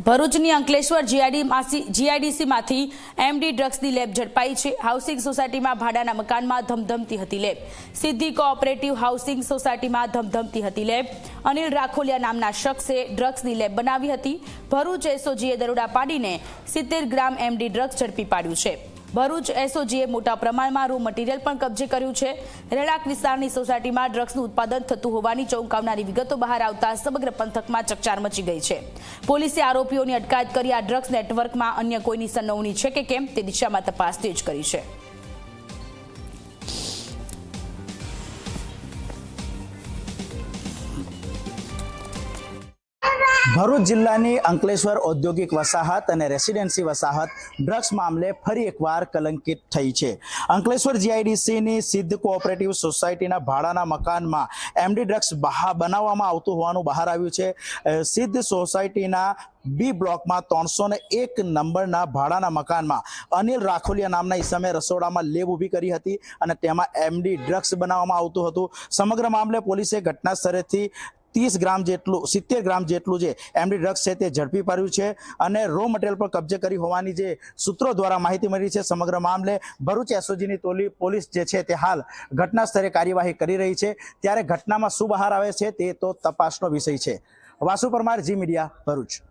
ભરૂચની Ankleshwar જીઆઈડીસીમાંથી MD ડ્રગ્સની lab ઝડપાઈ છે। હાઉસિંગ સોસાયટીમાં ભાડાના મકાનમાં ધમધમતી હતી લેબ। સિદ્ધિ કોઓપરેટિવ હાઉસિંગ સોસાયટીમાં ધમધમતી હતી લેબ। અનિલ રાખોલિયા નામના શખ્સે ડ્રગ્સની લેબ બનાવી હતી। ભરૂચ એસઓજીએ દરોડા પાડીને 70 ગ્રામ એમડી ડ્રગ્સ ઝડપી પાડ્યું છે। ભરૂચ એસઓજીએ મોટા પ્રમાણમાં રો મટીરિયલ પણ કબજે કર્યું છે। રેડાક વિસ્તારની સોસાયટીમાં ડ્રગ્સનું ઉત્પાદન થતું હોવાની ચોંકાવનારી વિગતો બહાર આવતા સમગ્ર પંથકમાં ચકચાર મચી ગઈ છે। પોલીસે આરોપીઓની અટકાયત કરી આ ડ્રગ્સ નેટવર્કમાં અન્ય કોઈની સંડોવણી છે કે કેમ તે દિશામાં તપાસ તેજ કરી છે। ભરૂચ જિલ્લાની અંકલેશ્વર ઔદ્યોગિક વસાહત અને રેસિડેન્સી વસાહત ડ્રગ્સ મામલે ફરી એકવાર કલંકિત થઈ છે। અંકલેશ્વર જીઆઈડીસીની સિદ્ધ કોઓપરેટિવ સોસાયટીના ભાડાના મકાનમાં એમડી ડ્રગ્સ બનાવવામાં આવતું હોવાનું બહાર આવ્યું છે। સિદ્ધ સોસાયટીના બી બ્લોકમાં 301 નંબરના ભાડાના મકાનમાં અનિલ રાખોલિયા નામના ઈસમે રસોડામાં લેબ ઊભી કરી હતી અને તેમાં એમડી ડ્રગ્સ બનાવવામાં આવતું હતું। સમગ્ર મામલે પોલીસે ઘટના સ્થળેથી 30 ગ્રામ જેટલું 70 ગ્રામ જેટલું જે એમડી ડ્રગ્સ છે તે ઝડપી પાડ્યું છે અને રો મટીરિયલ પર કબજે કરી હોવાની જે સૂત્રો દ્વારા માહિતી મળી છે। સમગ્ર મામલે ભરૂચ એસઓજીની પોલીસ જે છે તે હાલ ઘટના સ્થળે કાર્યવાહી કરી રહી છે। ત્યારે ઘટનામાં શું બહાર આવે છે તે તો તપાસનો વિષય છે। વાસુ પરમાર, જી મીડિયા, ભરૂચ।